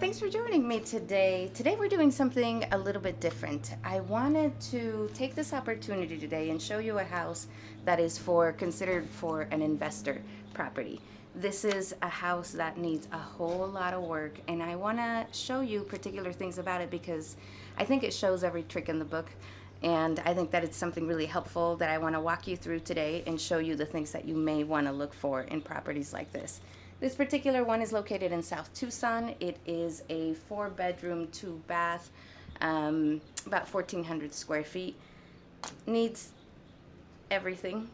Thanks for joining me today. Today we're doing something a little bit different. I wanted to take this opportunity today and show you a house that is considered for an investor property. This is a house that needs a whole lot of work, and I want to show you particular things about it because I think it shows every trick in the book, and I think that it's something really helpful that I want to walk you through today and show you the things that you may want to look for in properties like this. This particular one is located in South Tucson. It is a 4-bedroom, 2-bath, about 1,400 square feet. Needs everything.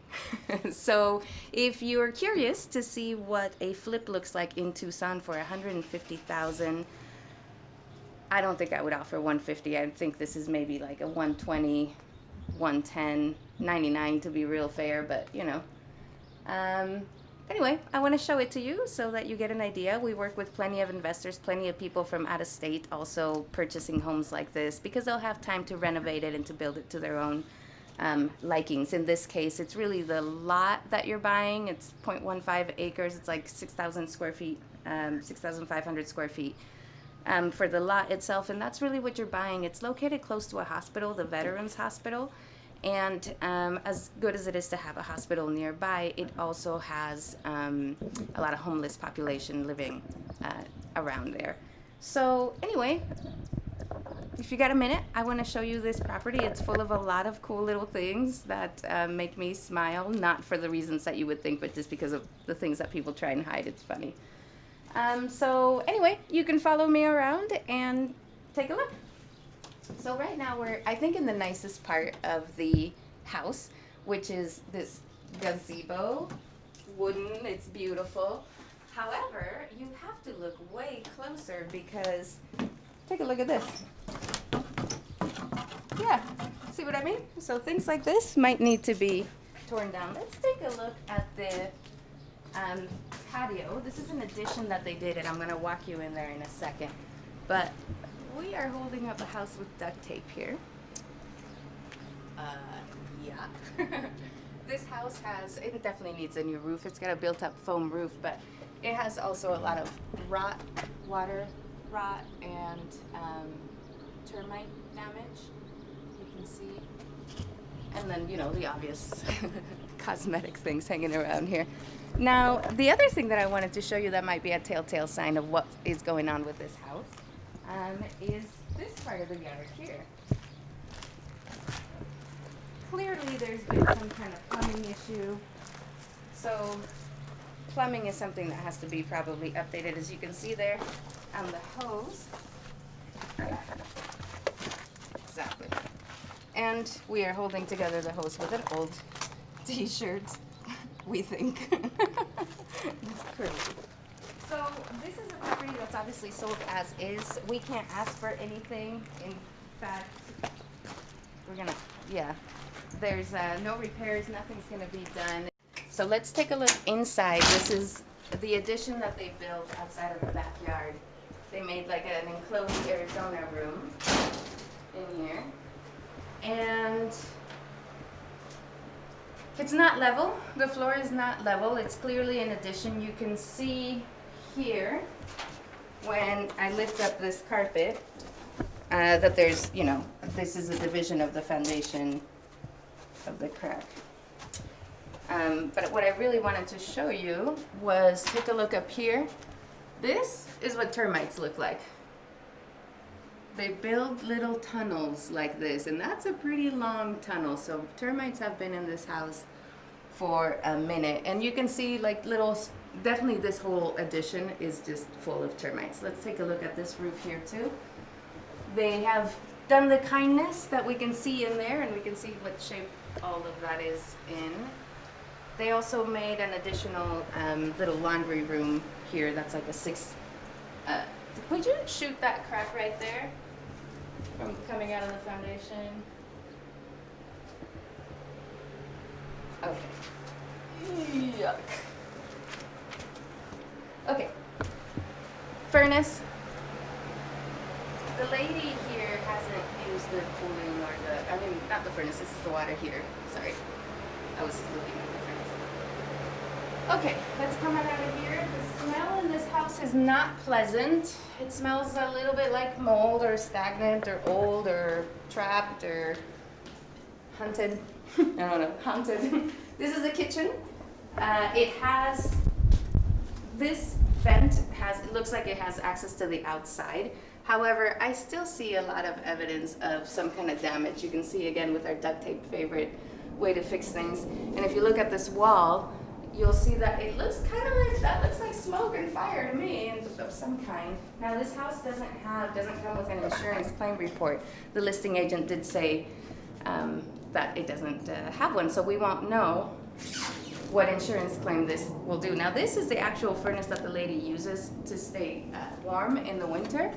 So if you're curious to see what a flip looks like in Tucson for $150,000, I don't think I would offer 150. I think this is maybe like a 120, 110, 99 to be real fair, but you know. Anyway, I want to show it to you so that you get an idea. We work with plenty of investors, plenty of people from out of state also purchasing homes like this because they'll have time to renovate it and to build it to their own likings. In this case, it's really the lot that you're buying. It's 0.15 acres. It's like 6,000 square feet, 6,500 square feet for the lot itself. And that's really what you're buying. It's located close to a hospital, the Veterans Hospital. And as good as it is to have a hospital nearby, it also has a lot of homeless population living around there. So anyway, if you got a minute, I want to show you this property. It's full of a lot of cool little things that make me smile, not for the reasons that you would think, but just because of the things that people try and hide. It's funny. So anyway, you can follow me around and take a look. So right now we're, I think, in the nicest part of the house, which is this gazebo, wooden, it's beautiful. However, you have to look way closer because, take a look at this. Yeah, see what I mean? So things like this might need to be torn down. Let's take a look at the patio. This is an addition that they did, and I'm going to walk you in there in a second. But we are holding up a house with duct tape here. Yeah. This house it definitely needs a new roof. It's got a built-up foam roof, but it has also a lot of water rot, and termite damage, you can see. And then, you know, the obvious cosmetic things hanging around here. Now, the other thing that I wanted to show you that might be a telltale sign of what is going on with this house is this part of the yard here. Clearly there's been some kind of plumbing issue. So plumbing is something that has to be probably updated, as you can see there on the hose. Exactly. And we are holding together the hose with an old t-shirt, we think. It's crazy. So this is a property that's obviously sold as is. We can't ask for anything. In fact, we're gonna, yeah, there's no repairs, nothing's gonna be done. So let's take a look inside. This is the addition that they built outside of the backyard. They made like an enclosed Arizona room in here. And it's not level. The floor is not level. It's clearly an addition. You can see here when I lift up this carpet that there's, you know, this is a division of the foundation of the crack. But what I really wanted to show you was, take a look up here. This is what termites look like. They build little tunnels like this, and that's a pretty long tunnel. So termites have been in this house for a minute, and you can see like little, definitely this whole addition is just full of termites. Let's take a look at this roof here too. They have done the kindness that we can see in there, and we can see what shape all of that is in. They also made an additional little laundry room here that's like a would you shoot that crack right there from coming out of the foundation? Okay. Yuck. Okay. Furnace. The lady here hasn't used the cooling or the, I mean, not the furnace, this is the water heater. Sorry. I was looking at the furnace. Okay, let's come on out of here. The smell in this house is not pleasant. It smells a little bit like mold or stagnant or old or trapped or haunted. I don't know, haunted. This is the kitchen. It has, this vent has, it looks like it has access to the outside. However, I still see a lot of evidence of some kind of damage. You can see again with our duct tape favorite way to fix things. And if you look at this wall, you'll see that it looks kind of like, that looks like smoke and fire to me, and of some kind. Now this house doesn't come with an insurance claim report. The listing agent did say that it doesn't have one, so we won't know what insurance claim this will do. Now this is the actual furnace that the lady uses to stay warm in the winter.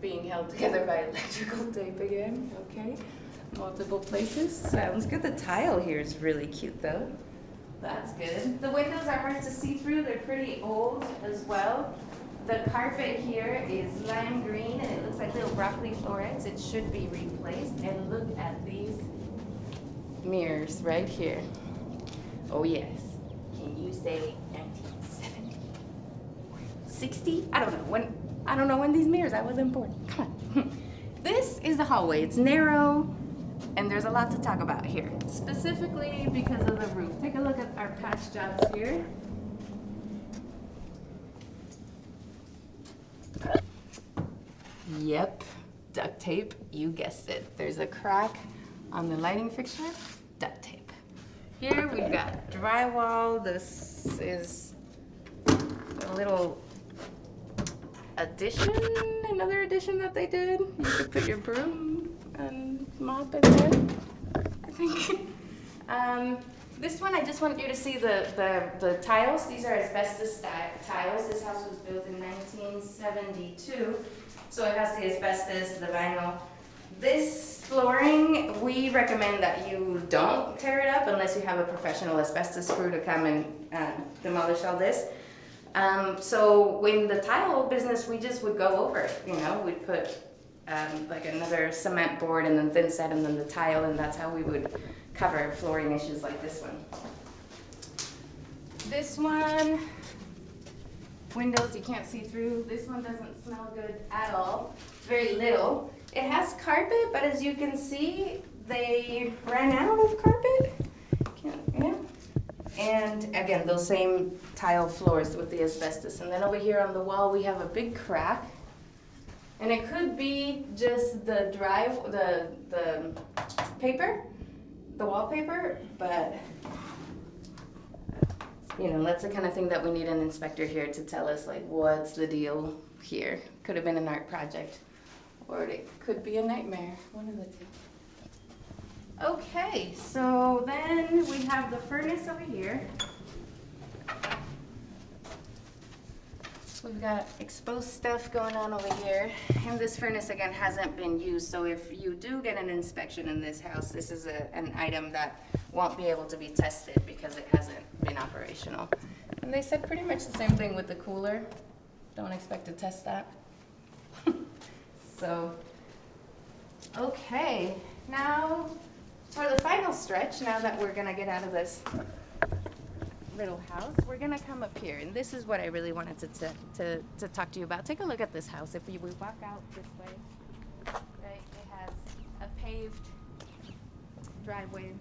Being held together by electrical tape again, okay. Multiple places, sounds good. The tile here is really cute though. That's good. The windows are hard to see through, they're pretty old as well. The carpet here is lime green and it looks like little broccoli florets. It should be replaced. And look at these mirrors right here. Oh yes. Can you say 1970? 60? I don't know when these mirrors, I wasn't born. Come on. This is the hallway. It's narrow and there's a lot to talk about here. Specifically because of the roof. Take a look at our patch jobs here. Yep, duct tape, you guessed it. There's a crack on the lighting fixture, duct tape. Here we've got drywall. This is a little addition, another addition that they did. You could put your broom and mop in there, I think. This one, I just want you to see the tiles. These are asbestos tiles. This house was built in 1972. So it has the asbestos, the vinyl. This flooring, we recommend that you don't tear it up unless you have a professional asbestos crew to come and demolish all this. So in the tile business, we just would go over it, you know, we'd put like another cement board and then thin set and then the tile, and that's how we would cover flooring issues like this one. This one, windows you can't see through. This one doesn't smell good at all, very little. It has carpet, but as you can see, they ran out of carpet. Yeah. And again, those same tile floors with the asbestos. And then over here on the wall, we have a big crack. And it could be just the paper, the wallpaper, but you know, that's the kind of thing that we need an inspector here to tell us, like, what's the deal here. Could have been an art project, or it could be a nightmare, one of the two. Okay, so then we have the furnace over here. We've got exposed stuff going on over here, and this furnace again hasn't been used, so if you do get an inspection in this house, this is an item that won't be able to be tested because it hasn't been operational. And they said pretty much the same thing with the cooler. Don't expect to test that. So, okay, now for the final stretch, now that we're gonna get out of this little house, we're gonna come up here, and this is what I really wanted to talk to you about. Take a look at this house. If we walk out this way, right, it has a paved driveway.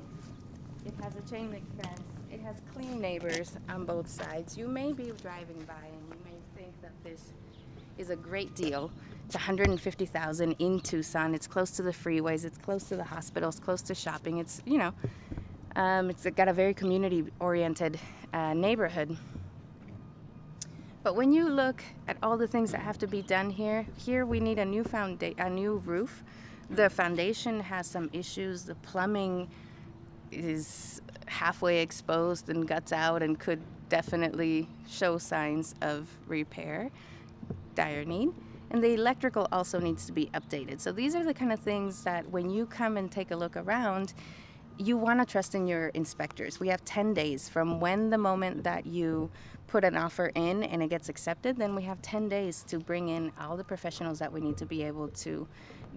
It has a chain link fence. It has clean neighbors on both sides. You may be driving by and you may think that this is a great deal. It's $150,000 in Tucson. It's close to the freeways. It's close to the hospitals. Close to shopping. It's, you know, it's got a very community-oriented neighborhood. But when you look at all the things that have to be done here we need a new roof. The foundation has some issues. The plumbing is halfway exposed and guts out and could definitely show signs of repair, dire need. And the electrical also needs to be updated. So these are the kind of things that when you come and take a look around, you want to trust in your inspectors. We have 10 days from when the moment that you put an offer in and it gets accepted, then we have 10 days to bring in all the professionals that we need to be able to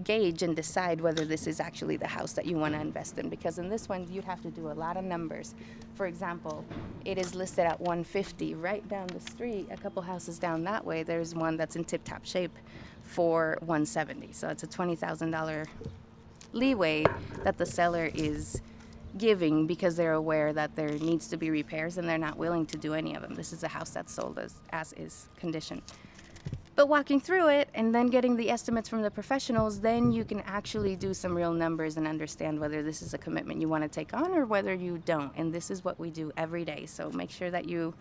gauge and decide whether this is actually the house that you want to invest in, because in this one you'd have to do a lot of numbers. For example, it is listed at 150. Right down the street, a couple houses down that way, there's one that's in tip-top shape for 170. So it's a $20,000 leeway that the seller is giving because they're aware that there needs to be repairs and they're not willing to do any of them. This is a house that's sold as is condition. But walking through it and then getting the estimates from the professionals, then you can actually do some real numbers and understand whether this is a commitment you want to take on or whether you don't. And this is what we do every day. So make sure that you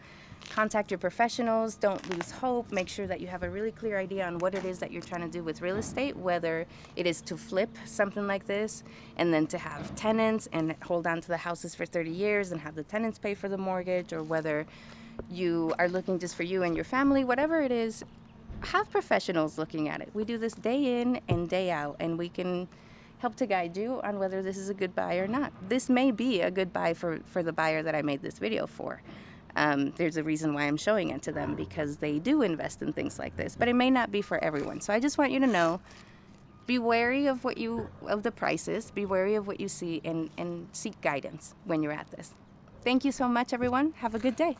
contact your professionals. Don't lose hope. Make sure that you have a really clear idea on what it is that you're trying to do with real estate, whether it is to flip something like this and then to have tenants and hold on to the houses for 30 years and have the tenants pay for the mortgage, or whether you are looking just for you and your family. Whatever it is, have professionals looking at it. We do this day in and day out, and we can help to guide you on whether this is a good buy or not. This may be a good buy for the buyer that I made this video for. There's a reason why I'm showing it to them, because they do invest in things like this, but it may not be for everyone. So I just want you to know, be wary of the prices, be wary of what you see, and seek guidance when you're at this. Thank you so much, everyone. Have a good day.